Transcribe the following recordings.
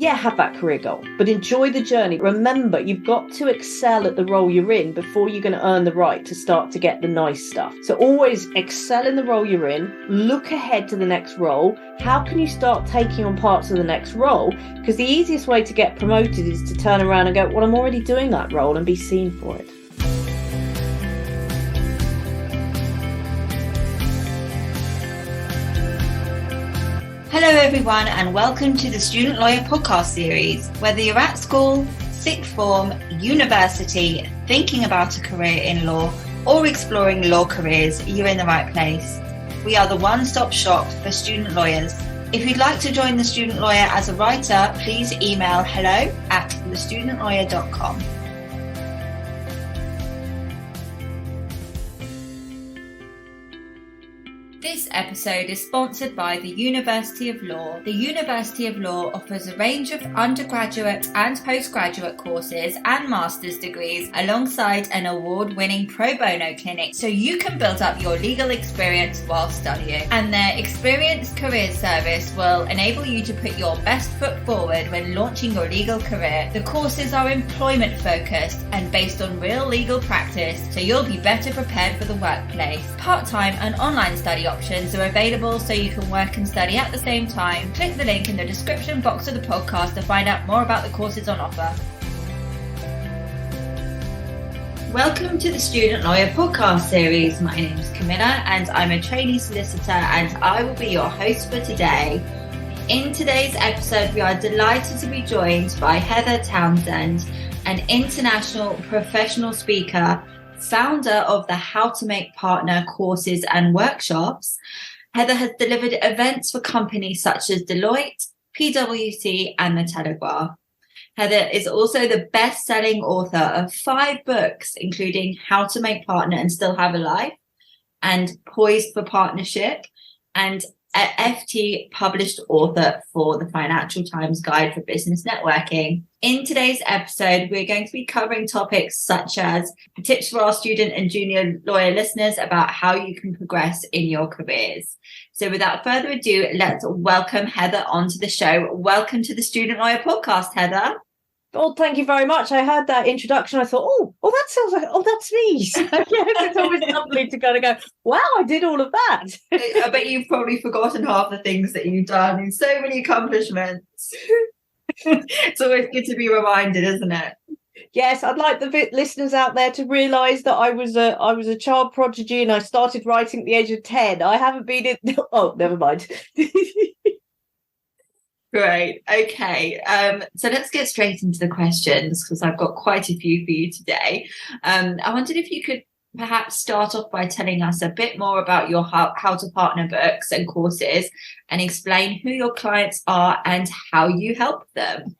Yeah, have that career goal, but enjoy the journey. Remember, you've got to excel at the role you're in before you're going to earn the right to start to get the nice stuff. So always excel in the role you're in, look ahead to the next role. How can you start taking on parts of the next role? Because the easiest way to get promoted is to turn around and go, well, I'm already doing that role, and be seen for it. Hello everyone, and welcome to the Student Lawyer podcast series. Whether you're at school, sixth form, university, thinking about a career in law, or exploring law careers, you're in the right place. We are the one-stop shop for student lawyers. If you'd like to join the Student Lawyer as a writer, please email hello@thestudentlawyer.com. This episode is sponsored by the University of Law. The University of Law offers a range of undergraduate and postgraduate courses and master's degrees alongside an award-winning pro bono clinic, so you can build up your legal experience while studying. And their experienced career service will enable you to put your best foot forward when launching your legal career. The courses are employment focused and based on real legal practice, so you'll be better prepared for the workplace. Part-time and online study options are available so you can work and study at the same time. Click the link in the description box of the podcast to find out more about the courses on offer. Welcome to the Student Lawyer podcast series. My name is Camilla and I'm a trainee solicitor, and I will be your host for today. In today's episode, we are delighted to be joined by Heather Townsend, an international professional speaker, founder of the How to Make Partner courses and workshops. Heather has delivered events for companies such as Deloitte, PwC and The Telegraph. Heather is also the best-selling author of 5 books, including How to Make Partner and Still Have a Life and Poised for Partnership, and an FT published author for the Financial Times Guide for Business Networking. In today's episode, we're going to be covering topics such as tips for our student and junior lawyer listeners about how you can progress in your careers. So without further ado, let's welcome Heather onto the show. Welcome to the Student Lawyer podcast, Heather. Oh, thank you very much. I heard that introduction. I thought, that sounds like, that's me. So, yes, it's always lovely to kind of go, wow, I did all of that. I bet you've probably forgotten half the things that you've done and so many accomplishments. It's always good to be reminded, isn't it? Yes, I'd like the listeners out there to realise that I was a child prodigy and I started writing at the age of 10. I haven't been in... Oh, never mind. Great. Okay. So let's get straight into the questions, because I've got quite a few for you today. I wondered if you could perhaps start off by telling us a bit more about your How to Partner books and courses, and explain who your clients are and how you help them.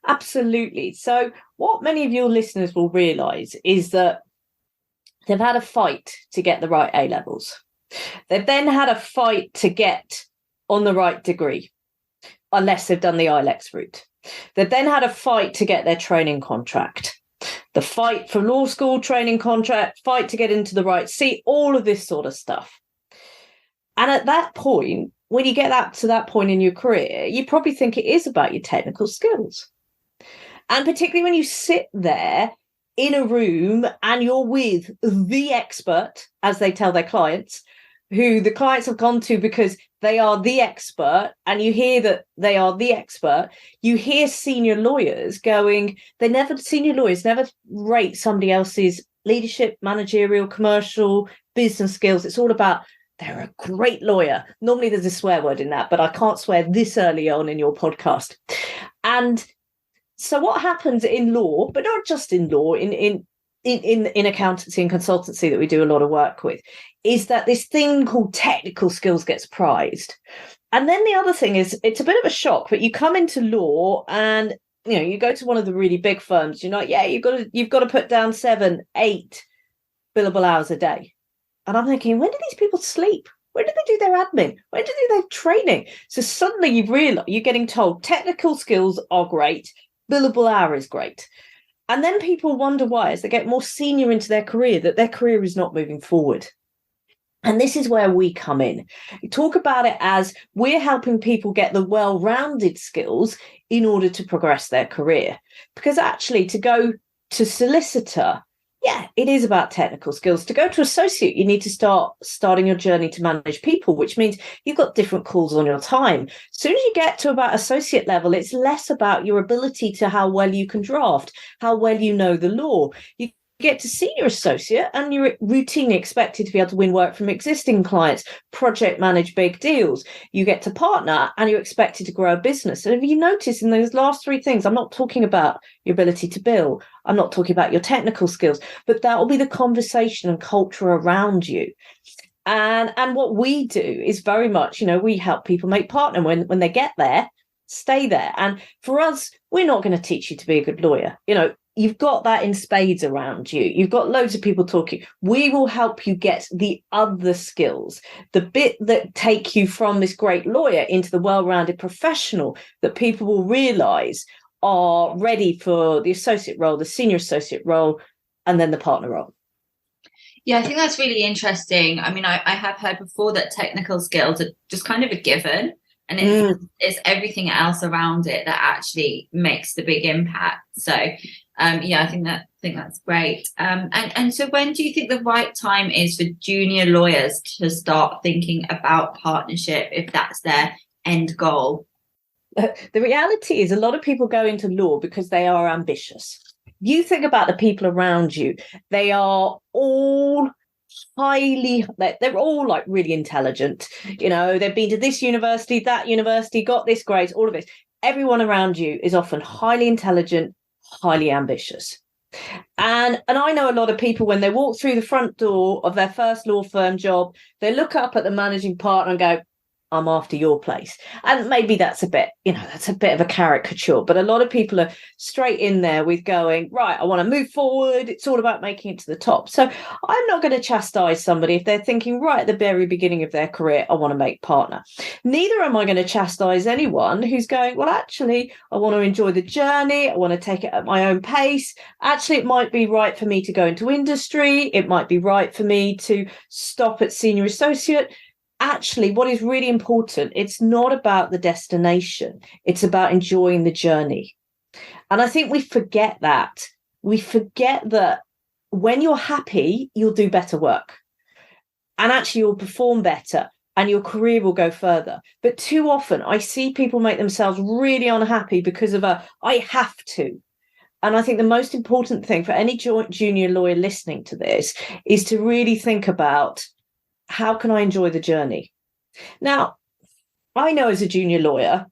Absolutely. So what many of your listeners will realise is that they've had a fight to get the right A-levels. They've then had a fight to get on the right degree, unless they've done the IELTS route. They've then had a fight to get their training contract, the fight for law school training contract, fight to get into the right seat, all of this sort of stuff. And at that point, when you get to that point in your career, you probably think it is about your technical skills. And particularly when you sit there in a room and you're with the expert, as they tell their clients, who the clients have gone to because they are the expert, and you hear that they are the expert, you hear senior lawyers senior lawyers never rate somebody else's leadership, managerial, commercial, business skills. It's all about, they're a great lawyer. Normally there's a swear word in that, but I can't swear this early on in your podcast. And so what happens in law, but not just in law, in accountancy and consultancy that we do a lot of work with, is that this thing called technical skills gets prized. And then the other thing is, it's a bit of a shock, but you come into law and you go to one of the really big firms, you're like, yeah, you've got to put down 7, 8 billable hours a day. And I'm thinking, when do these people sleep? When do they do their admin? When do they do their training? So suddenly you realise you're getting told technical skills are great, billable hour is great. And then people wonder why, as they get more senior into their career, that their career is not moving forward. And this is where we come in. You talk about it as we're helping people get the well-rounded skills in order to progress their career. Because actually, to go to solicitor, yeah, it is about technical skills. To go to associate, you need to starting your journey to manage people, which means you've got different calls on your time. As soon as you get to about associate level, it's less about your ability to how well you can draft, how well you know the law. You get to senior associate and you're routinely expected to be able to win work from existing clients, project manage big deals. You get to partner and you're expected to grow a business. And if you notice in those last three things, I'm not talking about your ability to bill, I'm not talking about your technical skills, but that will be the conversation and culture around you. And what we do is very much, we help people make partner. When they get there, stay there. And for us, we're not going to teach you to be a good lawyer. You've got that in spades around you. You've got loads of people talking. We will help you get the other skills, the bit that take you from this great lawyer into the well-rounded professional that people will realize are ready for the associate role, the senior associate role, and then the partner role. Yeah, I think that's really interesting. I mean, I have heard before that technical skills are just kind of a given, and it's everything else around it that actually makes the big impact. So I think that's great. And so when do you think the right time is for junior lawyers to start thinking about partnership if that's their end goal? The reality is a lot of people go into law because they are ambitious. You think about the people around you, they are all they're all like really intelligent. They've been to this university, that university, got this grade, all of this. Everyone around you is often highly intelligent, highly ambitious. And I know a lot of people, when they walk through the front door of their first law firm job, they look up at the managing partner and go, I'm after your place. And maybe that's a bit of a caricature, but a lot of people are straight in there with going, right, I want to move forward. It's all about making it to the top. So I'm not going to chastise somebody if they're thinking right at the very beginning of their career, I want to make partner. Neither am I going to chastise anyone who's going, well, actually, I want to enjoy the journey. I want to take it at my own pace. Actually, it might be right for me to go into industry. It might be right for me to stop at senior associate. Actually, what is really important, it's not about the destination. It's about enjoying the journey. And I think we forget that. We forget that when you're happy, you'll do better work. And actually, you'll perform better and your career will go further. But too often, I see people make themselves really unhappy because of I have to. And I think the most important thing for any junior lawyer listening to this is to really think about, how can I enjoy the journey? Now, I know as a junior lawyer,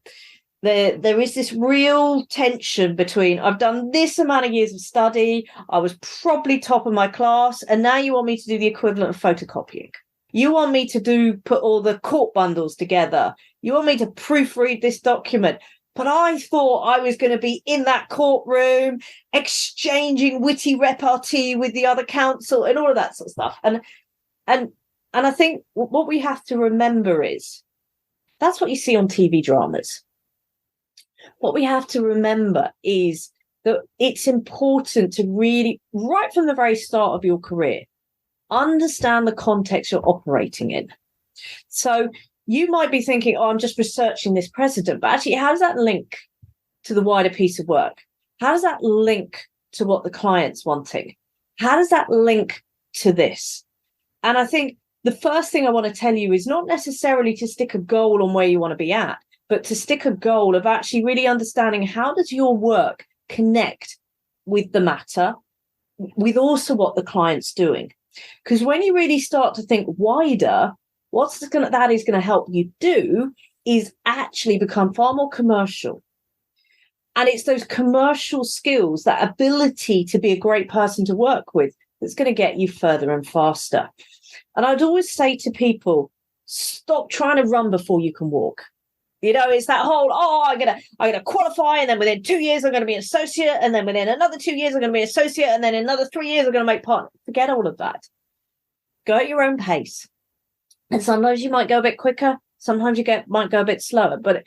there is this real tension between I've done this amount of years of study, I was probably top of my class, and now you want me to do the equivalent of photocopying. You want me to put all the court bundles together. You want me to proofread this document. But I thought I was going to be in that courtroom, exchanging witty repartee with the other counsel and all of that sort of stuff. And I think what we have to remember is that's what you see on TV dramas. What we have to remember is that it's important to really, right from the very start of your career, understand the context you're operating in. So you might be thinking, I'm just researching this precedent, but actually, how does that link to the wider piece of work? How does that link to what the client's wanting? How does that link to this? And I think the first thing I want to tell you is not necessarily to stick a goal on where you want to be at, but to stick a goal of actually really understanding how does your work connect with the matter, with also what the client's doing. Because when you really start to think wider, that is going to help you do is actually become far more commercial. And it's those commercial skills, that ability to be a great person to work with, that's going to get you further and faster. And I'd always say to people, stop trying to run before you can walk. It's that whole, I'm gonna qualify, and then within 2 years I'm going to be an associate, and then within another 2 years I'm going to be an associate, and then in another 3 years I'm going to make partner. Forget all of that. Go at your own pace. And sometimes you might go a bit quicker, sometimes you might go a bit slower. But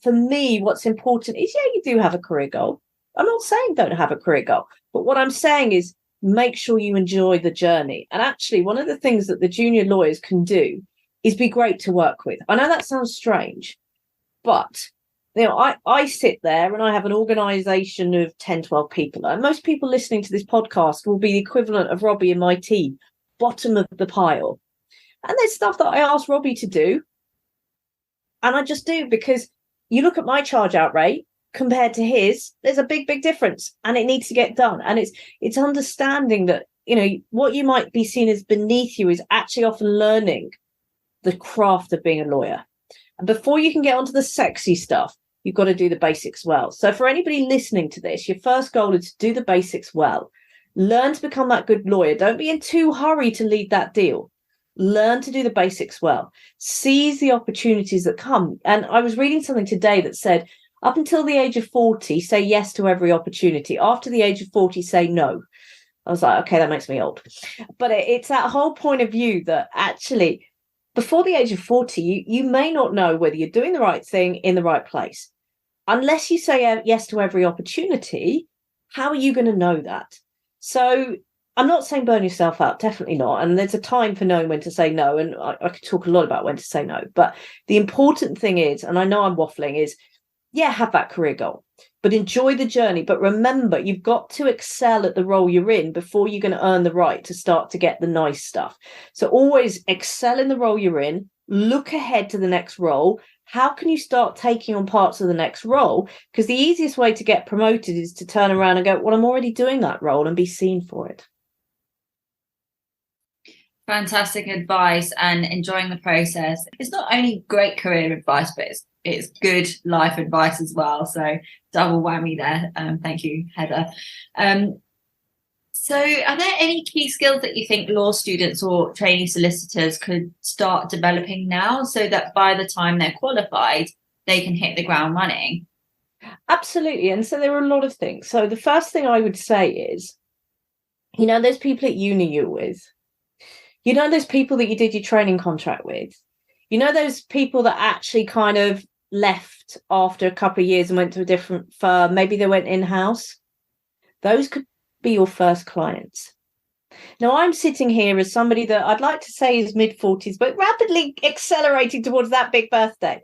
for me, what's important is, you do have a career goal. I'm not saying don't have a career goal, but what I'm saying is make sure you enjoy the journey. And actually, one of the things that the junior lawyers can do is be great to work with. I know that sounds strange, but I sit there and I have an organization of 10, 12 people. And most people listening to this podcast will be the equivalent of Robbie and my team, bottom of the pile. And there's stuff that I ask Robbie to do. And I just do, because you look at my charge out rate compared to his, there's a big, big difference, and it needs to get done. And it's understanding that, what you might be seen as beneath you is actually often learning the craft of being a lawyer. And before you can get onto the sexy stuff, you've got to do the basics well. So for anybody listening to this, your first goal is to do the basics well. Learn to become that good lawyer. Don't be in too hurry to lead that deal. Learn to do the basics well. Seize the opportunities that come. And I was reading something today that said, up until the age of 40, say yes to every opportunity. After the age of 40, say no. I was like, okay, that makes me old. But it's that whole point of view that actually, before the age of 40, you may not know whether you're doing the right thing in the right place. Unless you say yes to every opportunity, how are you going to know that? So I'm not saying burn yourself out, definitely not. And there's a time for knowing when to say no. And I could talk a lot about when to say no. But the important thing is, and I know I'm waffling, is, have that career goal, but enjoy the journey. But remember, you've got to excel at the role you're in before you're going to earn the right to start to get the nice stuff. So always excel in the role you're in, look ahead to the next role. How can you start taking on parts of the next role? Because the easiest way to get promoted is to turn around and go, well, I'm already doing that role, and be seen for it. Fantastic advice, and enjoying the process. It's not only great career advice, but it's good life advice as well. So double whammy there. Thank you, Heather. So are there any key skills that you think law students or trainee solicitors could start developing now, so that by the time they're qualified, they can hit the ground running? Absolutely. And so there are a lot of things. So the first thing I would say is, there's people at uni you're with. Those people that you did your training contract with. Those people that actually kind of left after a couple of years and went to a different firm. Maybe they went in-house. Those could be your first clients. Now, I'm sitting here as somebody that I'd like to say is mid-40s, but rapidly accelerating towards that big birthday.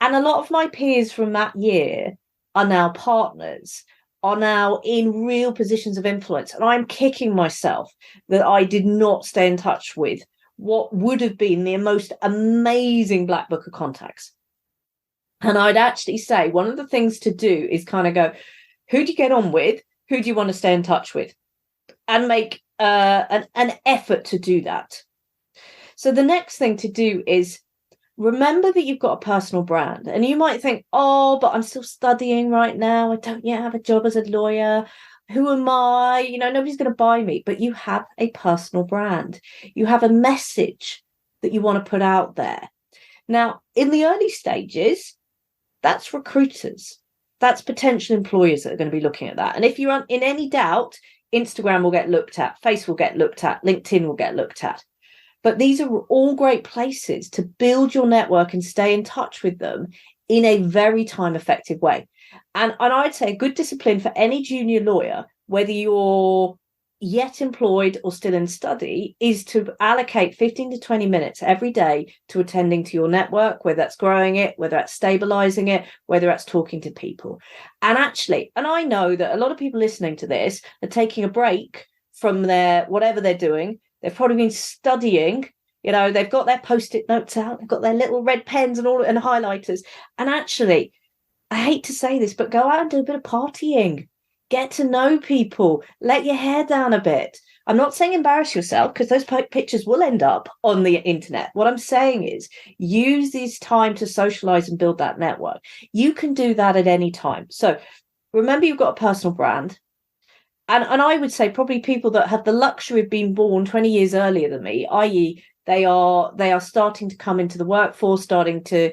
And a lot of my peers from that year are now partners, are now in real positions of influence. And I'm kicking myself that I did not stay in touch with what would have been the most amazing black book of contacts. And I'd actually say one of the things to do is kind of go, who do you get on with? Who do you want to stay in touch with? And make an effort to do that. So the next thing to do is remember that you've got a personal brand. And you might think, oh, but I'm still studying right now. I don't yet have a job as a lawyer. Who am I? Nobody's going to buy me. But you have a personal brand. You have a message that you want to put out there. Now, in the early stages, that's recruiters. That's potential employers that are going to be looking at that. And if you're in any doubt, Instagram will get looked at, Facebook will get looked at, LinkedIn will get looked at. But these are all great places to build your network and stay in touch with them in a very time-effective way. And I'd say a good discipline for any junior lawyer, whether you're yet employed or still in study, is to allocate 15 to 20 minutes every day to attending to your network, whether that's growing it, whether that's stabilizing it, whether that's talking to people. And I know that a lot of people listening to this are taking a break from their whatever they're doing. They've probably been studying, they've got their Post-it notes out, they've got their little red pens and highlighters. And actually, I hate to say this, but go out and do a bit of partying. Get to know people. Let your hair down a bit. I'm not saying embarrass yourself, because those pictures will end up on the internet. What I'm saying is use this time to socialize and build that network. You can do that at any time. So remember, you've got a personal brand. And I would say probably people that have the luxury of being born 20 years earlier than me, i.e. they are starting to come into the workforce, starting to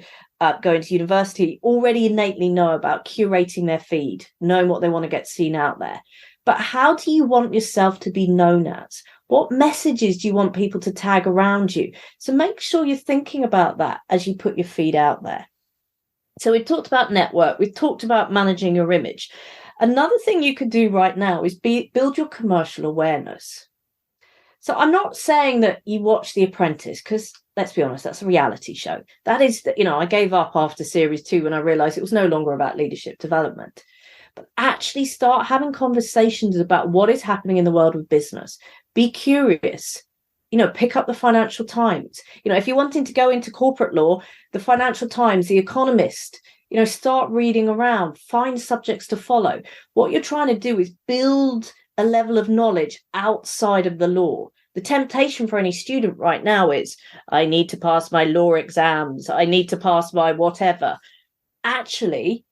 go into university, already innately know about curating their feed, knowing what they want to get seen out there. But how do you want yourself to be known as? What messages do you want people to tag around you? So make sure you're thinking about that as you put your feed out there. So we've talked about network. We've talked about managing your image. Another thing you could do right now is build your commercial awareness. So I'm not saying that you watch The Apprentice, because let's be honest, that's a reality show. That is, I gave up after series 2 when I realized it was no longer about leadership development. But actually start having conversations about what is happening in the world of business. Be curious. Pick up the Financial Times. If you're wanting to go into corporate law, the Financial Times, The Economist, start reading around, find subjects to follow. What you're trying to do is build a level of knowledge outside of the law. The temptation for any student right now is, I need to pass my law exams, I need to pass my whatever. Actually,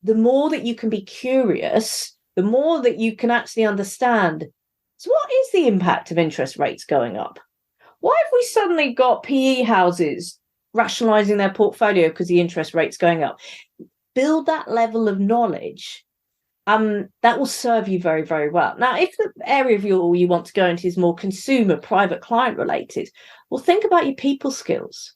the more that you can be curious, the more that you can actually understand. So what is the impact of interest rates going up? Why have we suddenly got PE houses rationalizing their portfolio because the interest rate's going up? Build that level of knowledge. That will serve you very, very well. Now, if the area of you want to go into is more consumer, private client related, well, think about your people skills.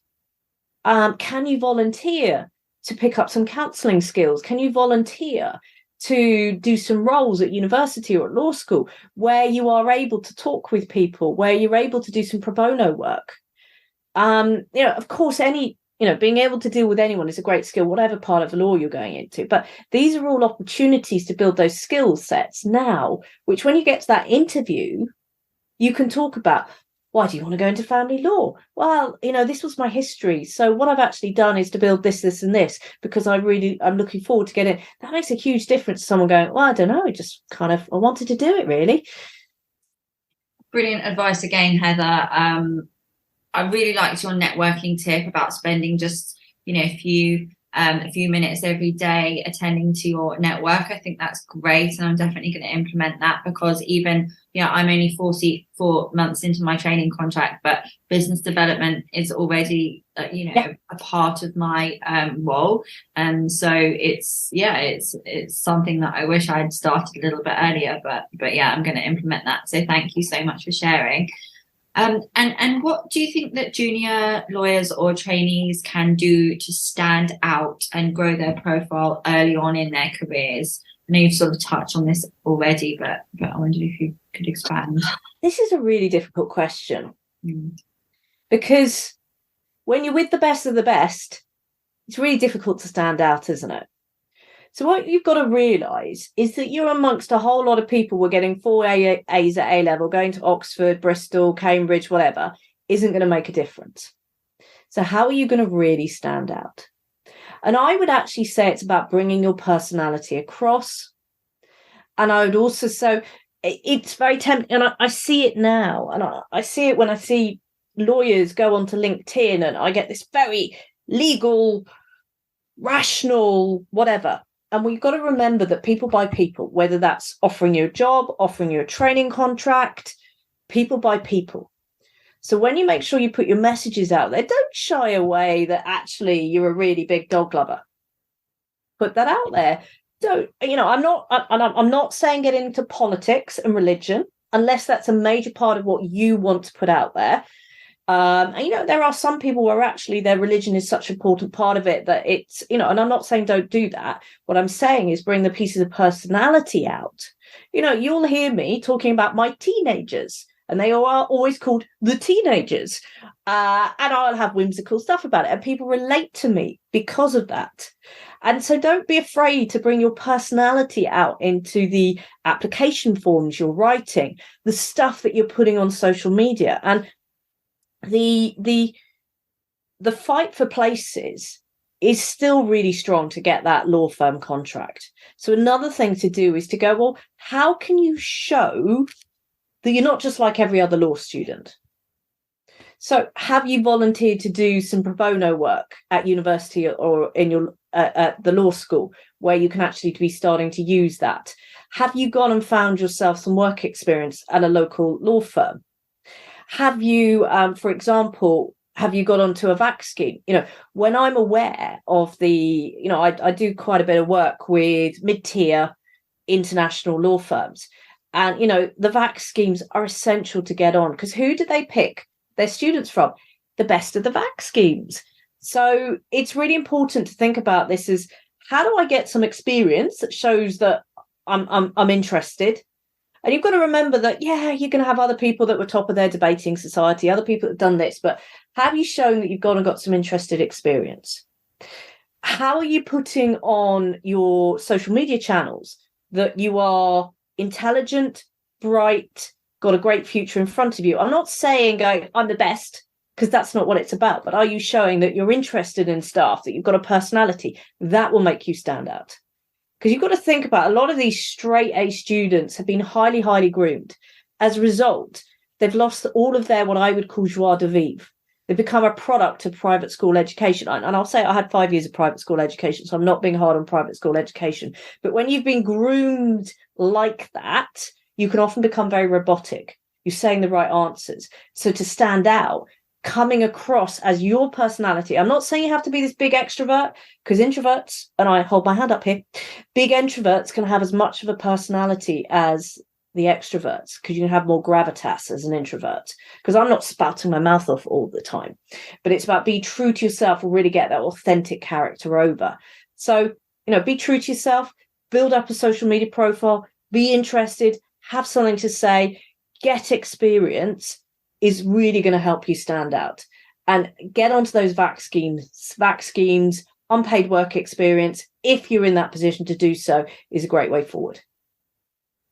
Can you volunteer to pick up some counselling skills? Can you volunteer to do some roles at university or at law school where you are able to talk with people, where you're able to do some pro bono work? Of course, being able to deal with anyone is a great skill, whatever part of the law you're going into. But these are all opportunities to build those skill sets now, which when you get to that interview, you can talk about, why do you want to go into family law? Well, this was my history. So what I've actually done is to build this, this, and this, because I'm looking forward to getting it. That makes a huge difference to someone going, well, I don't know, I wanted to do it, really. Brilliant advice again, Heather. I really liked your networking tip about spending just, a few minutes every day attending to your network. I think that's great. And I'm definitely going to implement that, because even, I'm only 4 months into my training contract, but business development is already, a part of my role. And so it's something that I wish I'd started a little bit earlier, but yeah, I'm going to implement that. So thank you so much for sharing. And what do you think that junior lawyers or trainees can do to stand out and grow their profile early on in their careers? I know you've sort of touched on this already, but I wondered if you could expand. This is a really difficult question, because when you're with the best of the best, it's really difficult to stand out, isn't it? So what you've got to realise is that you're amongst a whole lot of people who are getting 4 A's at A-level, going to Oxford, Bristol, Cambridge, whatever, isn't going to make a difference. So how are you going to really stand out? And I would actually say it's about bringing your personality across. And I would also say it's very tempting, and I see it now, and I see it when I see lawyers go onto LinkedIn, and I get this very legal, rational, whatever. And we've got to remember that people buy people, whether that's offering you a job, offering you a training contract, people buy people. So when you make sure you put your messages out there, don't shy away that actually you're a really big dog lover. Put that out there. Don't, I'm not saying get into politics and religion unless that's a major part of what you want to put out there. And there are some people where actually their religion is such an important part of it that it's, and I'm not saying don't do that. What I'm saying is bring the pieces of personality out. You'll hear me talking about my teenagers, and they are always called the teenagers. And I'll have whimsical stuff about it, and people relate to me because of that. And so don't be afraid to bring your personality out into the application forms you're writing, the stuff that you're putting on social media. And the fight for places is still really strong to get that law firm contract. So another thing to do is to go, well, how can you show that you're not just like every other law student? So have you volunteered to do some pro bono work at university or in your at the law school where you can actually be starting to use that? Have you gone and found yourself some work experience at a local law firm? Have you, for example, have you got onto a VAC scheme? When I'm aware of I do quite a bit of work with mid-tier international law firms. And, the VAC schemes are essential to get on, because who do they pick their students from? The best of the VAC schemes. So it's really important to think about this as, how do I get some experience that shows that I'm interested. And you've got to remember that, yeah, you're going to have other people that were top of their debating society, other people that have done this, but have you shown that you've gone and got some interested experience? How are you putting on your social media channels that you are intelligent, bright, got a great future in front of you? I'm not saying I'm the best, because that's not what it's about, but are you showing that you're interested in stuff, that you've got a personality? That will make you stand out. Because you've got to think about, a lot of these straight A students have been highly, highly groomed. As a result, they've lost all of their, what I would call joie de vivre. They've become a product of private school education. And I'll say I had 5 years of private school education, so I'm not being hard on private school education. But when you've been groomed like that, you can often become very robotic. You're saying the right answers. So to stand out, coming across as your personality. I'm not saying you have to be this big extrovert, because introverts, and I hold my hand up here, big introverts can have as much of a personality as the extroverts, because you can have more gravitas as an introvert. Because I'm not spouting my mouth off all the time, but it's about be true to yourself and really get that authentic character over. So, be true to yourself, build up a social media profile, be interested, have something to say, get experience, is really going to help you stand out. And get onto those VAC schemes, unpaid work experience, if you're in that position to do so, is a great way forward.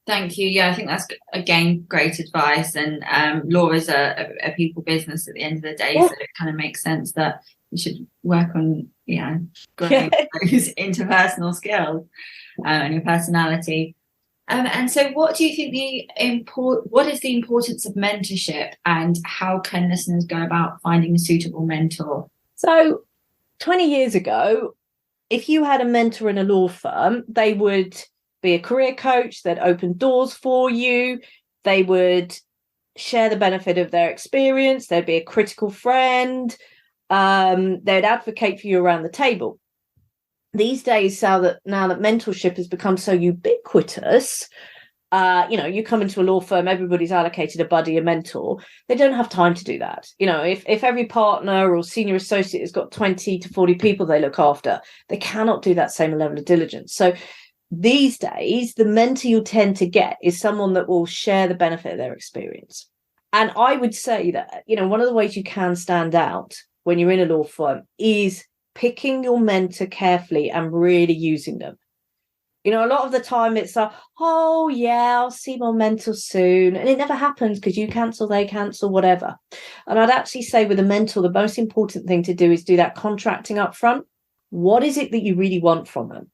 Thank you. Yeah, I think that's, again, great advice. And law is a people business at the end of the day, so it kind of makes sense that you should work on, growing those interpersonal skills and your personality. And so what do you think what is the importance of mentorship, and how can listeners go about finding a suitable mentor? So 20 years ago, if you had a mentor in a law firm, they would be a career coach, they'd open doors for you, they would share the benefit of their experience, they'd be a critical friend, they'd advocate for you around the table. These days, now that mentorship has become so ubiquitous, you come into a law firm, everybody's allocated a buddy, a mentor. They don't have time to do that. If every partner or senior associate has got 20 to 40 people they look after, they cannot do that same level of diligence. So these days, the mentor you tend to get is someone that will share the benefit of their experience. And I would say that, one of the ways you can stand out when you're in a law firm is picking your mentor carefully and really using them. A lot of the time it's oh yeah, I'll see my mentor soon. And it never happens, because you cancel, they cancel, whatever. And I'd actually say with a mentor, the most important thing to do is do that contracting up front. What is it that you really want from them?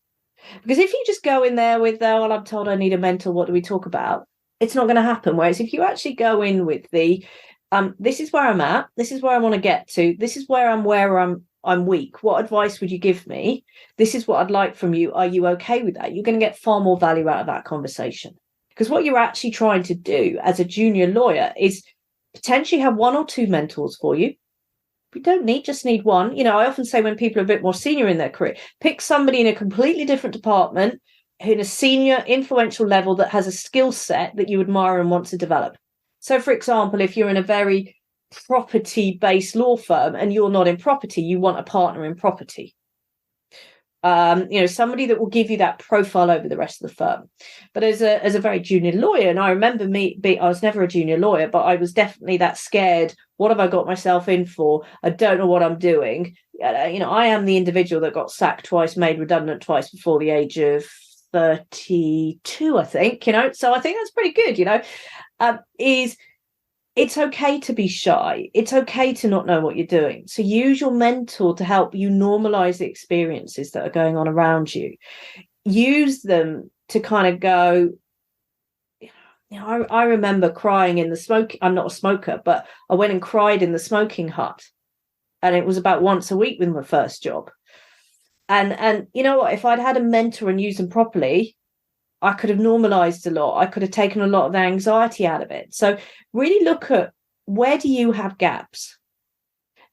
Because if you just go in there with, well, I'm told I need a mentor, what do we talk about? It's not going to happen. Whereas if you actually go in with this is where I'm at, this is where I want to get to, this is where I'm weak. What advice would you give me? This is what I'd like from you. Are you okay with that? You're going to get far more value out of that conversation. Because what you're actually trying to do as a junior lawyer is potentially have one or two mentors for you. We don't just need one. I often say when people are a bit more senior in their career, pick somebody in a completely different department, in a senior influential level, that has a skill set that you admire and want to develop. So, for example, if you're in a very property-based law firm and you're not in property, you want a partner in property. Somebody that will give you that profile over the rest of the firm. But as a very junior lawyer, and I remember I was never a junior lawyer, but I was definitely that scared. What have I got myself in for? I don't know what I'm doing. I am the individual that got sacked twice, made redundant twice before the age of 32, I think. So I think that's pretty good. It's okay to be shy. It's okay to not know what you're doing. So use your mentor to help you normalize the experiences that are going on around you. Use them to kind of go, I remember crying in the smoke. I'm not a smoker, but I went and cried in the smoking hut. And it was about once a week with my first job. And you know what? If I'd had a mentor and used them properly, I could have normalized a lot. I could have taken a lot of the anxiety out of it. So really look at, where do you have gaps?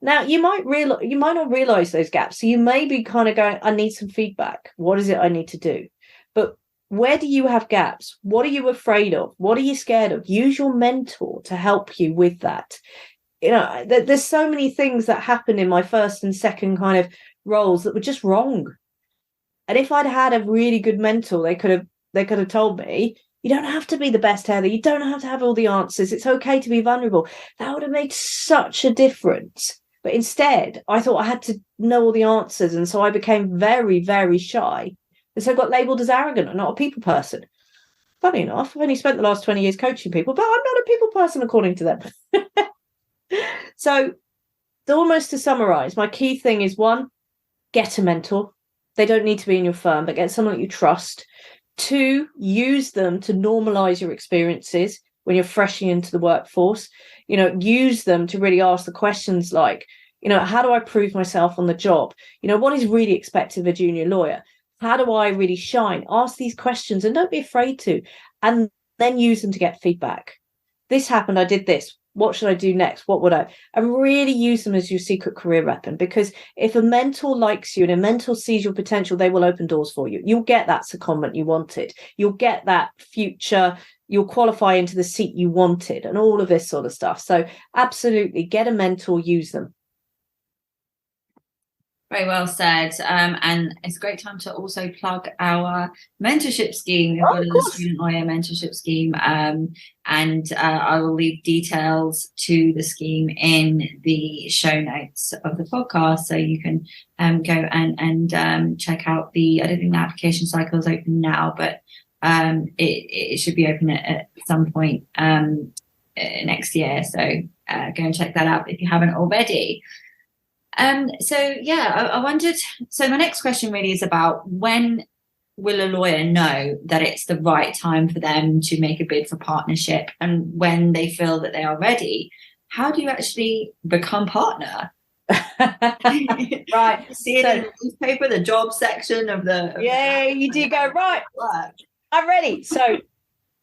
Now, you might not realize those gaps. So you may be kind of going, I need some feedback. What is it I need to do? But where do you have gaps? What are you afraid of? What are you scared of? Use your mentor to help you with that. There's so many things that happened in my first and second kind of roles that were just wrong. And if I'd had a really good mentor, they they could have told me, you don't have to be the best, Heather. You don't have to have all the answers. It's okay to be vulnerable. That would have made such a difference. But instead, I thought I had to know all the answers. And so I became very, very shy. And so I got labelled as arrogant and not a people person. Funny enough, I've only spent the last 20 years coaching people, but I'm not a people person according to them. So almost to summarise, my key thing is, one, get a mentor. They don't need to be in your firm, but get someone that you trust. 2, use them to normalise your experiences when you're freshing into the workforce. Use them to really ask the questions like, how do I prove myself on the job? What is really expected of a junior lawyer? How do I really shine? Ask these questions and don't be afraid to. And then use them to get feedback. This happened. I did this. What should I do next? What would I? And really use them as your secret career weapon. Because if a mentor likes you and a mentor sees your potential, they will open doors for you. You'll get that secondment you wanted. You'll get that future. You'll qualify into the seat you wanted and all of this sort of stuff. So absolutely get a mentor, use them. Very well said. And it's a great time to also plug our mentorship scheme. We've got a student lawyer mentorship scheme, and I will leave details to the scheme in the show notes of the podcast, so you can go and check out I don't think the application cycle is open now, but it should be open at some point next year. So go and check that out if you haven't already. I wondered, so my next question really is about, when will a lawyer know that it's the right time for them to make a bid for partnership, and when they feel that they are ready? How do you actually become partner? Right. See it in the newspaper, the job section of the... You do go, right, I'm ready. So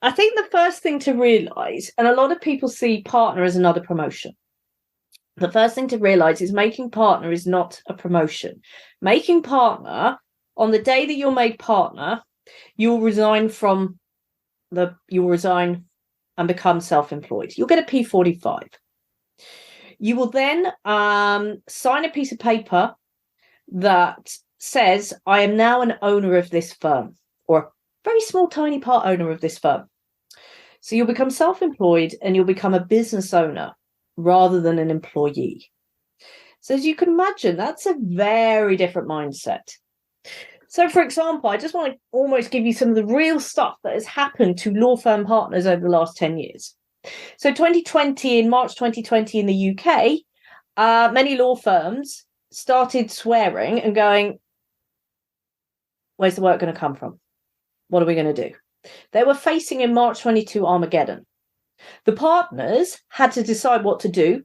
I think the first thing to realise, and a lot of people see partner as another promotion. The first thing to realise is making partner is not a promotion. Making partner, on the day that you're made partner, you'll resign and become self-employed. You'll get a P45. You will then sign a piece of paper that says, I am now an owner of this firm, or a very small, tiny part owner of this firm. So you'll become self-employed and you'll become a business owner rather than an employee. So as you can imagine, that's a very different mindset. So, for example, I just want to almost give you some of the real stuff that has happened to law firm partners over the last 10 years. So in March 2020 in the UK, many law firms started swearing and going, where's the work going to come from? What are we going to do? They were facing in March 22 Armageddon. The partners had to decide what to do,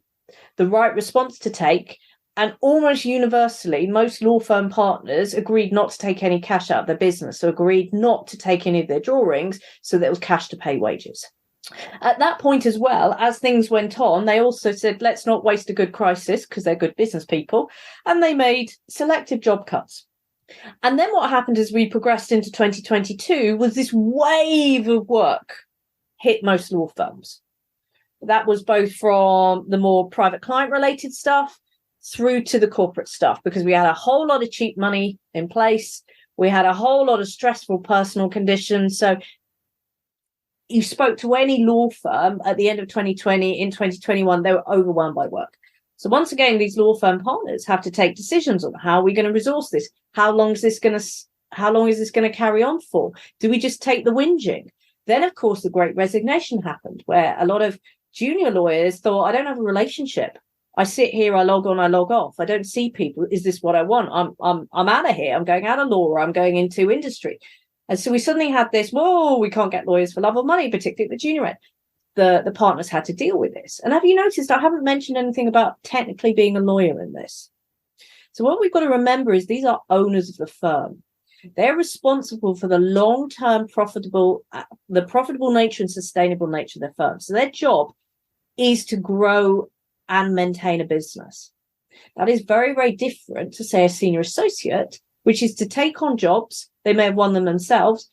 the right response to take, and almost universally, most law firm partners agreed not to take any cash out of their business, so agreed not to take any of their drawings, so there was cash to pay wages. At that point as well, as things went on, they also said, let's not waste a good crisis, because they're good business people, and they made selective job cuts. And then what happened as we progressed into 2022 was this wave of work hit most law firms. That was both from the more private client related stuff through to the corporate stuff, because we had a whole lot of cheap money in place. We had a whole lot of stressful personal conditions. So you spoke to any law firm at the end of 2020, in 2021, they were overwhelmed by work. So once again, these law firm partners have to take decisions on how are we going to resource this? How long is this going to carry on for? Do we just take the whinging? Then, of course, the Great Resignation happened, where a lot of junior lawyers thought, I don't have a relationship. I sit here, I log on, I log off. I don't see people. Is this what I want? I'm out of here. I'm going out of law, or I'm going into industry. And so we suddenly had this, whoa, we can't get lawyers for love or money, particularly at the junior end. The partners had to deal with this. And have you noticed I haven't mentioned anything about technically being a lawyer in this? So what we've got to remember is these are owners of the firm. They're responsible for the long-term profitable nature and sustainable nature of their firm. So their job is to grow and maintain a business. That is very, very different to, say, a senior associate, which is to take on jobs. They may have won them themselves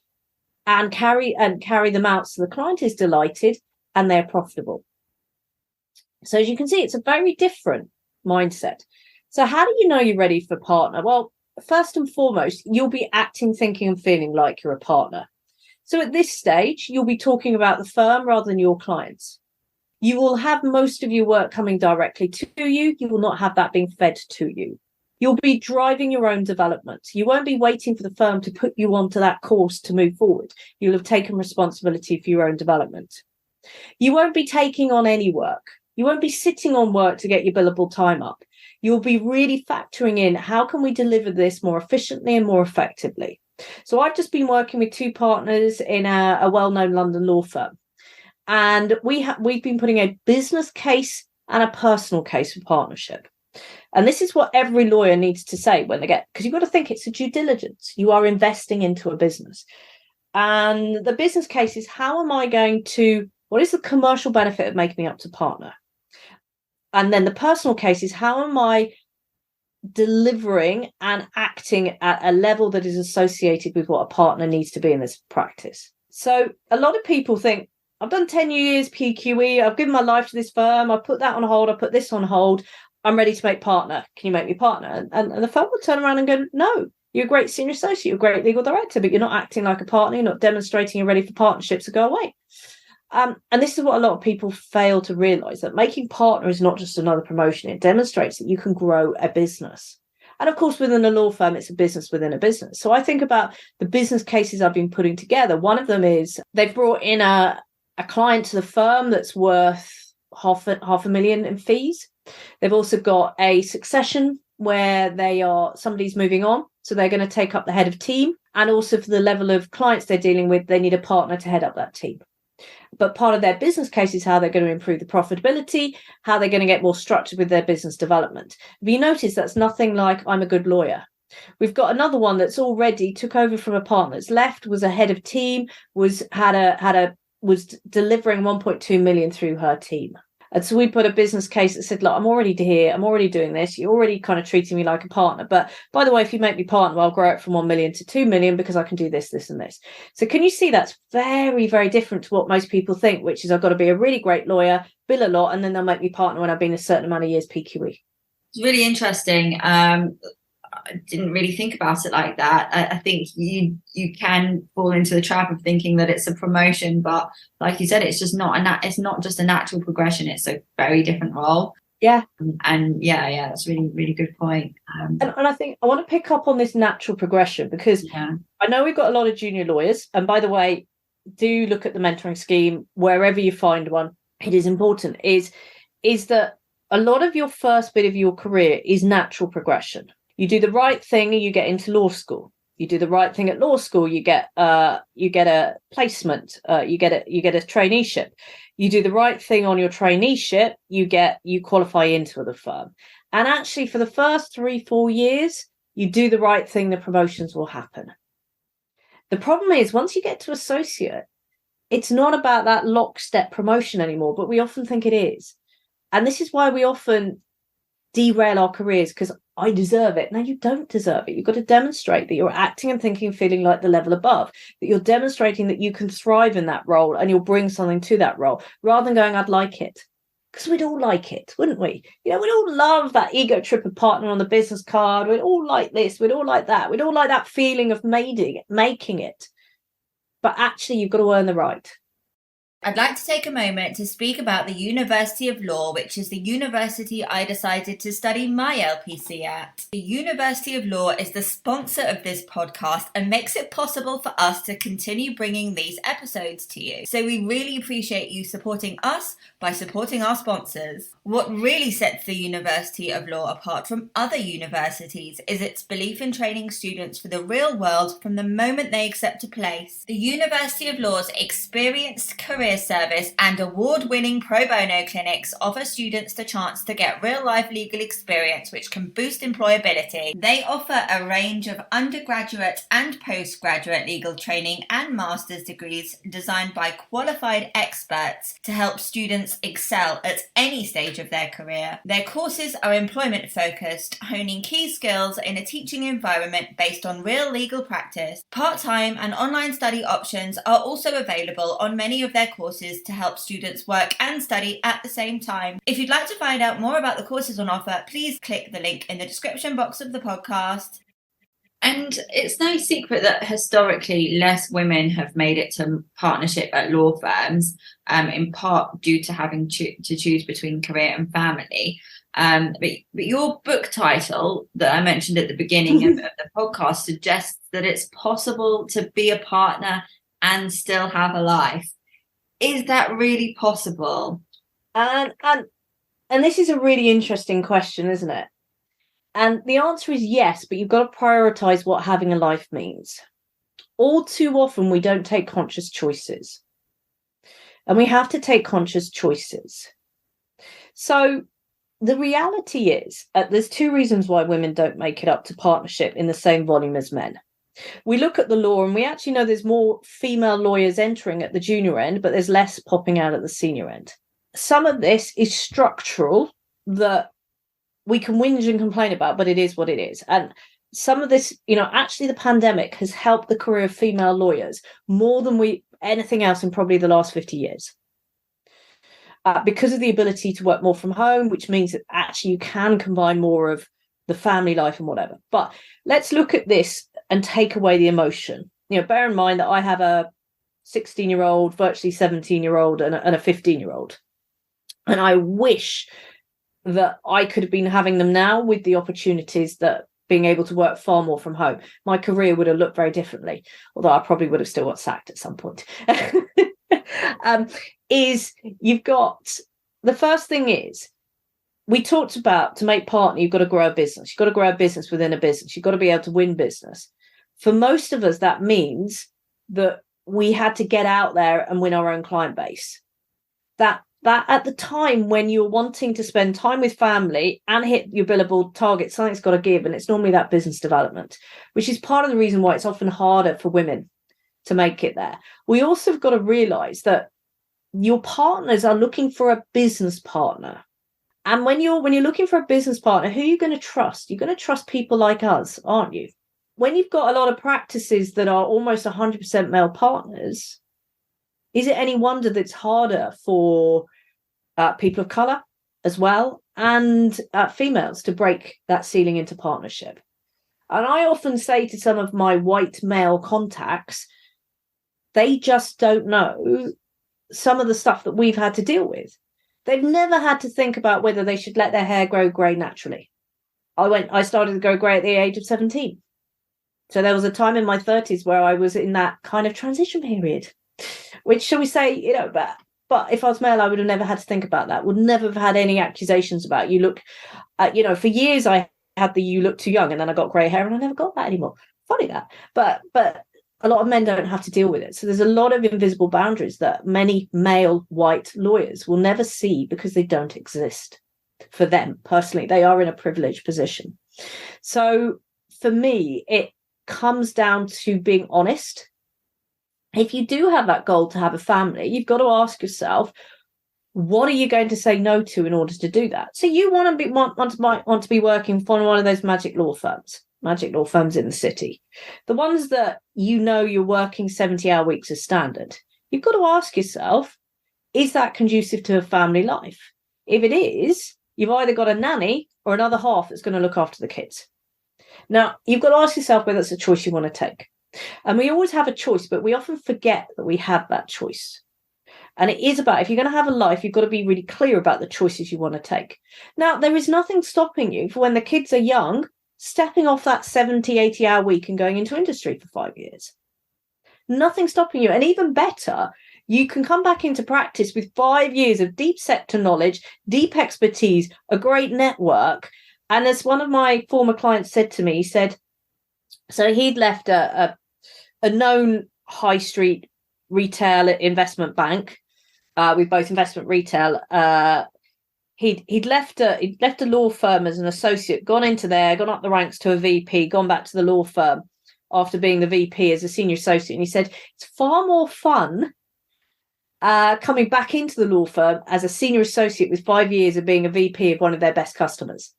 and carry them out so the client is delighted and they're profitable. So as you can see, it's a very different mindset. So how do you know you're ready for partner? Well, first and foremost, you'll be acting, thinking and feeling like you're a partner. So at this stage, you'll be talking about the firm rather than your clients. You will have most of your work coming directly to you. You will not have that being fed to you. You'll be driving your own development. You won't be waiting for the firm to put you onto that course to move forward. You'll have taken responsibility for your own development. You won't be taking on any work. You won't be sitting on work to get your billable time up. You'll be really factoring in, how can we deliver this more efficiently and more effectively? So I've just been working with two partners in a well-known London law firm. And we've been putting a business case and a personal case for partnership. And this is what every lawyer needs to say when they get, because you've got to think it's a due diligence. You are investing into a business. And the business case is, what is the commercial benefit of making me up to partner? And then the personal case is, how am I delivering and acting at a level that is associated with what a partner needs to be in this practice? So a lot of people think, I've done 10 years PQE, I've given my life to this firm, I put that on hold, I put this on hold, I'm ready to make partner. Can you make me partner? And the firm will turn around and go, no, you're a great senior associate, you're a great legal director, but you're not acting like a partner, you're not demonstrating you're ready for partnerships, to go away. And this is what a lot of people fail to realise, that making partner is not just another promotion. It demonstrates that you can grow a business. And of course, within a law firm, it's a business within a business. So I think about the business cases I've been putting together. One of them is they've brought in a client to the firm that's worth half a million in fees. They've also got a succession where somebody's moving on. So they're going to take up the head of team. And also for the level of clients they're dealing with, they need a partner to head up that team. But part of their business case is how they're going to improve the profitability, how they're going to get more structured with their business development. Have you noticed that's nothing like I'm a good lawyer? We've got another one that's already took over from a partner that's left, was a head of team, was delivering 1.2 million through her team. And so we put a business case that said, look, I'm already here, I'm already doing this, you're already kind of treating me like a partner. But by the way, if you make me partner, I'll grow it from 1 million to 2 million because I can do this, this, and this. So can you see that's very, very different to what most people think, which is I've got to be a really great lawyer, bill a lot, and then they'll make me partner when I've been a certain amount of years PQE. It's really interesting. I didn't really think about it like that. I think you can fall into the trap of thinking that it's a promotion, but like you said, it's just not it's not just a natural progression. It's a very different role. Yeah. And yeah, that's really, really good point. And I think I want to pick up on this natural progression because I know we've got a lot of junior lawyers. And by the way, do look at the mentoring scheme wherever you find one. It is important is that a lot of your first bit of your career is natural progression. You do the right thing and you get into law school. You do the right thing at law school, you get a placement, you get a traineeship. You do the right thing on your traineeship, you qualify into the firm. And actually for the first 3-4 years, you do the right thing, the promotions will happen. The problem is once you get to associate, it's not about that lockstep promotion anymore, but we often think it is. And this is why we often derail our careers, because I deserve it. No, you don't deserve it. You've got to demonstrate that you're acting and thinking, feeling like the level above, that you're demonstrating that you can thrive in that role and you'll bring something to that role rather than going, I'd like it. Because we'd all like it, wouldn't we? We'd all love that ego trip of partner on the business card. We'd all like this. We'd all like that. We'd all like that feeling of making it. But actually, you've got to earn the right. I'd like to take a moment to speak about the University of Law, which is the university I decided to study my LPC at. The University of Law is the sponsor of this podcast and makes it possible for us to continue bringing these episodes to you. So we really appreciate you supporting us by supporting our sponsors. What really sets the University of Law apart from other universities is its belief in training students for the real world from the moment they accept a place. The University of Law's experienced career service and award-winning pro bono clinics offer students the chance to get real-life legal experience which can boost employability. They offer a range of undergraduate and postgraduate legal training and master's degrees designed by qualified experts to help students excel at any stage of their career. Their courses are employment-focused, honing key skills in a teaching environment based on real legal practice. Part-time and online study options are also available on many of their courses to help students work and study at the same time. If you'd like to find out more about the courses on offer, please click the link in the description box of the podcast. And it's no secret that historically less women have made it to partnership at law firms, in part due to having to choose between career and family. But your book title that I mentioned at the beginning of the podcast suggests that it's possible to be a partner and still have a life. Is that really possible? And this is a really interesting question, isn't it? And the answer is yes, but you've got to prioritize what having a life means. All too often, we don't take conscious choices. And we have to take conscious choices. So the reality is, there's two reasons why women don't make it up to partnership in the same volume as men. We look at the law and we actually know there's more female lawyers entering at the junior end, but there's less popping out at the senior end. Some of this is structural, that we can whinge and complain about, but it is what it is. And some of this, actually the pandemic has helped the career of female lawyers more than anything else in probably the last 50 years. Because of the ability to work more from home, which means that actually you can combine more of the family life and whatever. But let's look at this and take away the emotion. Bear in mind that I have a 16-year-old, virtually 17-year-old and a 15-year-old. And I wish that I could have been having them now with the opportunities that being able to work far more from home. My career would have looked very differently, although I probably would have still got sacked at some point. You've got, the first thing is, we talked about to make partner, you've got to grow a business. You've got to grow a business within a business. You've got to be able to win business. For most of us, that means that we had to get out there and win our own client base. That at the time when you're wanting to spend time with family and hit your billable target, something's got to give. And it's normally that business development, which is part of the reason why it's often harder for women to make it there. We also have got to realize that your partners are looking for a business partner. And when you're looking for a business partner, who are you going to trust? You're going to trust people like us, aren't you? When you've got a lot of practices that are almost 100% male partners, is it any wonder that it's harder for people of colour as well and females to break that ceiling into partnership? And I often say to some of my white male contacts, they just don't know some of the stuff that we've had to deal with. They've never had to think about whether they should let their hair grow grey naturally. I started to grow grey at the age of 17. So there was a time in my 30s where I was in that kind of transition period, which, shall we say, but if I was male, I would have never had to think about that. Would never have had any accusations about you look, for years I had the you look too young, and then I got grey hair and I never got that anymore. Funny that. But a lot of men don't have to deal with it. So there's a lot of invisible boundaries that many male white lawyers will never see because they don't exist for them personally. They are in a privileged position. So for me, it comes down to being honest. If you do have that goal to have a family, you've got to ask yourself, what are you going to say no to in order to do that? So you want to be working for one of those magic law firms in the city, the ones that you're working 70-hour weeks as standard. You've got to ask yourself, is that conducive to a family life? If it is, you've either got a nanny or another half that's going to look after the kids. Now, you've got to ask yourself whether it's a choice you want to take. And we always have a choice, but we often forget that we have that choice. And it is about, if you're going to have a life, you've got to be really clear about the choices you want to take. Now, there is nothing stopping you for when the kids are young, stepping off that 70, 80-hour week and going into industry for 5 years. Nothing stopping you. And even better, you can come back into practice with 5 years of deep sector knowledge, deep expertise, a great network. And as one of my former clients said to me, he said, so he'd left a known high street retail investment bank with both investment retail. He'd left a law firm as an associate, gone up the ranks to a VP, gone back to the law firm after being the VP as a senior associate. And he said it's far more fun coming back into the law firm as a senior associate with 5 years of being a VP of one of their best customers.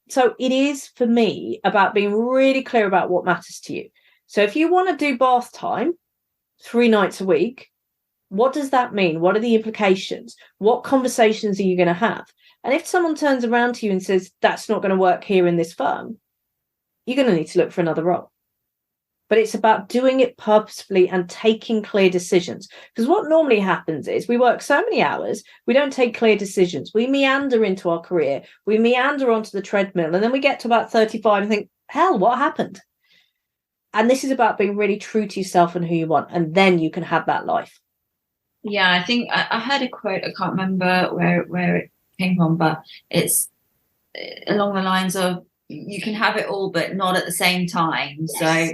So it is, for me, about being really clear about what matters to you. So if you want to do bath time 3 nights a week, what does that mean? What are the implications? What conversations are you going to have? And if someone turns around to you and says, that's not going to work here in this firm, you're going to need to look for another role. But it's about doing it purposefully and taking clear decisions. Because what normally happens is we work so many hours, we don't take clear decisions. We meander into our career, we meander onto the treadmill, and then we get to about 35 and think, hell, what happened? And this is about being really true to yourself and who you want. And then you can have that life. Yeah, I think I heard a quote, I can't remember where it came from, but it's along the lines of, you can have it all, but not at the same time. Yes. So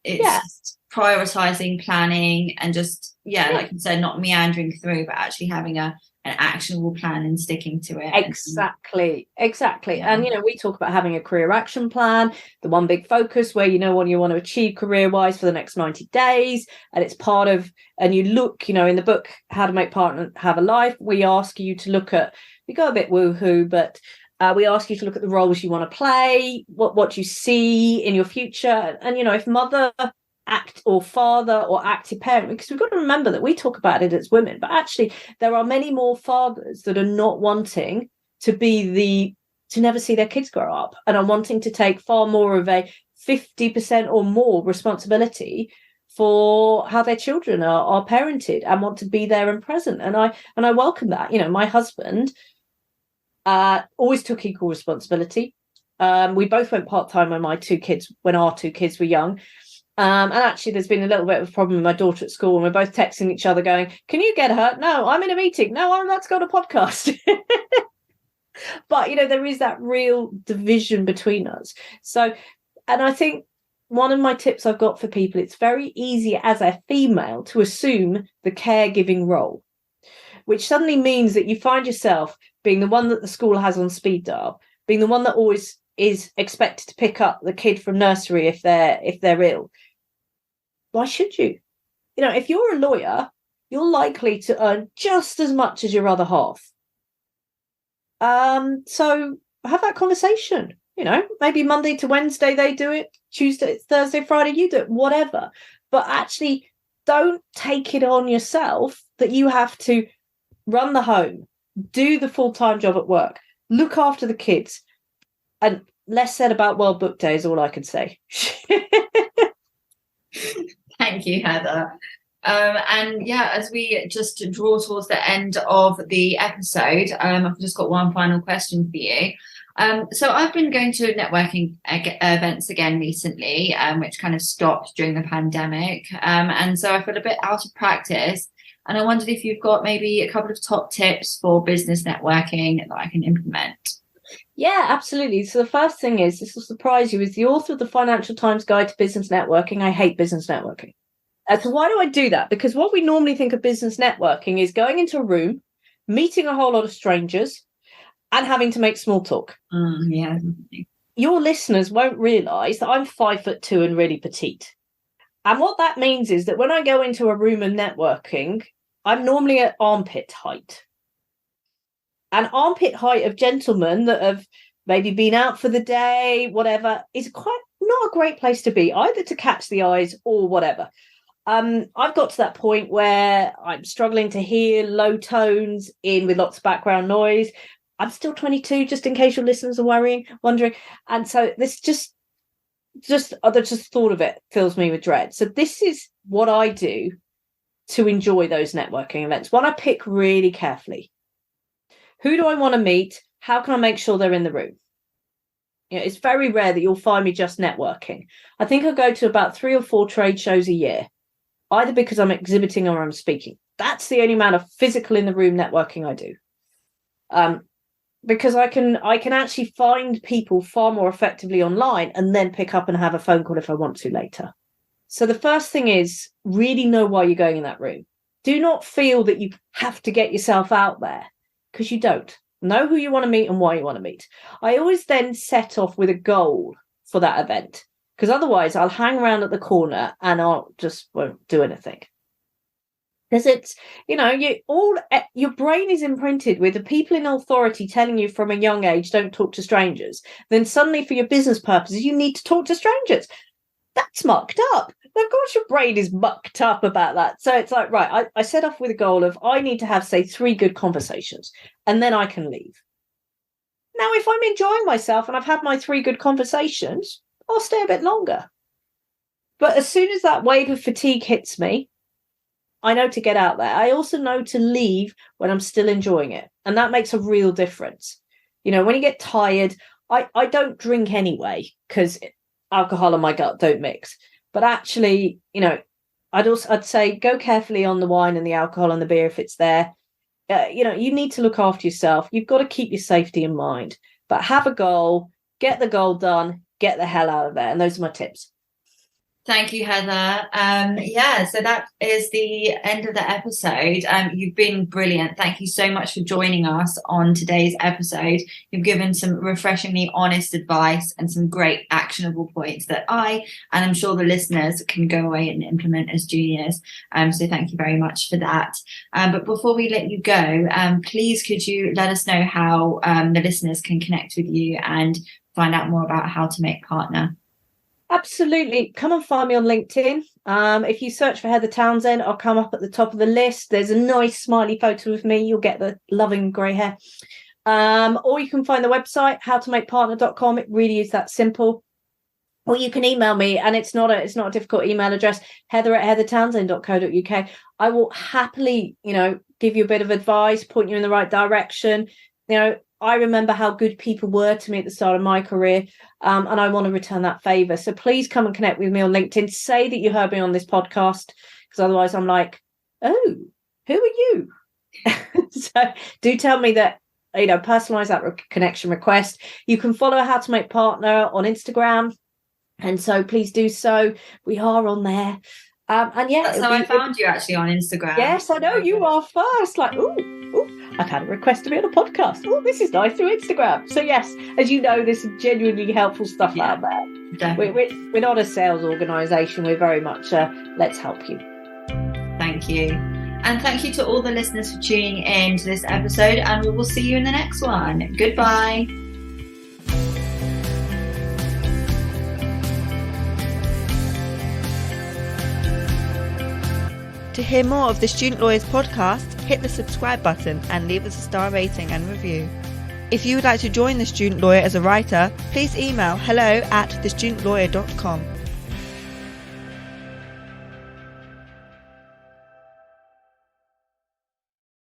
it's prioritizing, planning, and just, like you said, not meandering through, but actually having an actionable plan and sticking to it. Exactly. And, we talk about having a career action plan, the one big focus where you know what you want to achieve career-wise for the next 90 days. And it's part of, and you look, in the book, How to Make Partner Have a Life, we ask you to look at, we go a bit woohoo, but we ask you to look at the roles you want to play, what you see in your future. And, if mother, act or father or active parent, because we've got to remember that we talk about it as women, but actually there are many more fathers that are not wanting to to never see their kids grow up and are wanting to take far more of a 50% or more responsibility for how their children are parented and want to be there and present. And I welcome that. My husband always took equal responsibility. We both went part-time when our two kids were young. And actually, there's been a little bit of a problem with my daughter at school, and we're both texting each other going, can you get her? No, I'm in a meeting. No, let's go to podcast. But, there is that real division between us. So, and I think one of my tips I've got for people, it's very easy as a female to assume the caregiving role, which suddenly means that you find yourself being the one that the school has on speed dial, being the one that always is expected to pick up the kid from nursery if they're ill. Why should you? If you're a lawyer, you're likely to earn just as much as your other half. So have that conversation. Maybe Monday to Wednesday they do it, Tuesday, Thursday, Friday you do it, whatever. But actually, don't take it on yourself that you have to run the home, do the full-time job at work, look after the kids. And less said about World Book Day is all I can say. Thank you, Heather. And as we just draw towards the end of the episode, I've just got one final question for you. So I've been going to networking events again recently, which kind of stopped during the pandemic. And so I feel a bit out of practice. And I wondered if you've got maybe a couple of top tips for business networking that I can implement. Yeah, absolutely. So the first thing is, this will surprise you, is the author of the Financial Times Guide to Business Networking. I hate business networking. So why do I do that? Because what we normally think of business networking is going into a room, meeting a whole lot of strangers, and having to make small talk. Yeah. Your listeners won't realise that I'm 5'2" and really petite. And what that means is that when I go into a room and networking, I'm normally at armpit height. And armpit height of gentlemen that have maybe been out for the day, whatever, is quite not a great place to be, either to catch the eyes or whatever. I've got to that point where I'm struggling to hear low tones with lots of background noise. I'm still 22, just in case your listeners are wondering. And so this just the thought of it fills me with dread. So this is what I do to enjoy those networking events. One, I pick really carefully. Who do I want to meet? How can I make sure they're in the room? It's very rare that you'll find me just networking. I think I go to about 3 or 4 trade shows a year, either because I'm exhibiting or I'm speaking. That's the only amount of physical in the room networking I do. Because I can actually find people far more effectively online and then pick up and have a phone call if I want to later. So the first thing is really know why you're going in that room. Do not feel that you have to get yourself out there, because you don't. Know who you want to meet and why you want to meet. I always then set off with a goal for that event, because otherwise I'll hang around at the corner and I'll just won't do anything. Because it's, your brain is imprinted with the people in authority telling you from a young age, don't talk to strangers. Then suddenly for your business purposes, you need to talk to strangers. That's mucked up. Of course, your brain is mucked up about that. So it's like, right, I set off with a goal of I need to have, say, 3 good conversations, and then I can leave. Now, if I'm enjoying myself and I've had my 3 good conversations, I'll stay a bit longer. But as soon as that wave of fatigue hits me, I know to get out there. I also know to leave when I'm still enjoying it. And that makes a real difference. You know, when you get tired, I don't drink anyway because alcohol and my gut don't mix. But actually, you know, I'd say go carefully on the wine and the alcohol and the beer if it's there. You know, you need to look after yourself. You've got to keep your safety in mind. But have a goal, get the goal done, get the hell out of there. And those are my tips. Thank you, Heather. So that is the end of the episode. You've been brilliant. Thank you so much for joining us on today's episode. You've given some refreshingly honest advice and some great actionable points that and I'm sure the listeners can go away and implement as juniors. So thank you very much for that. But before we let you go, please could you let us know how the listeners can connect with you and find out more about How to Make Partner? Absolutely. Come and find me on LinkedIn. If you search for Heather Townsend, I'll come up at the top of the list. There's a nice smiley photo of me. You'll get the loving grey hair. Or you can find the website, howtomakepartner.com. It really is that simple. Or you can email me, and it's not a difficult email address, heather@heathertownsend.co.uk. I will happily, you know, give you a bit of advice, point you in the right direction. You know, I remember how good people were to me at the start of my career, and I want to return that favour. So please come and connect with me on LinkedIn. Say that you heard me on this podcast, because otherwise I'm like, oh, who are you? So do tell me that, you know, personalise that connection request. You can follow How to Make Partner on Instagram, and so please do so. We are on there. And yeah, that's how I found you actually on Instagram. Yes, I know you are first. Like, I've had a request to be on a podcast. Oh, this is nice through Instagram. So yes, as you know, there's some genuinely helpful stuff out there. We're not a sales organisation. We're very much let's help you. Thank you. And thank you to all the listeners for tuning in to this episode, and we will see you in the next one. Goodbye. To hear more of the Student Lawyers podcast, hit the subscribe button and leave us a star rating and review. If you would like to join the Student Lawyer as a writer, please email hello@thestudentlawyer.com.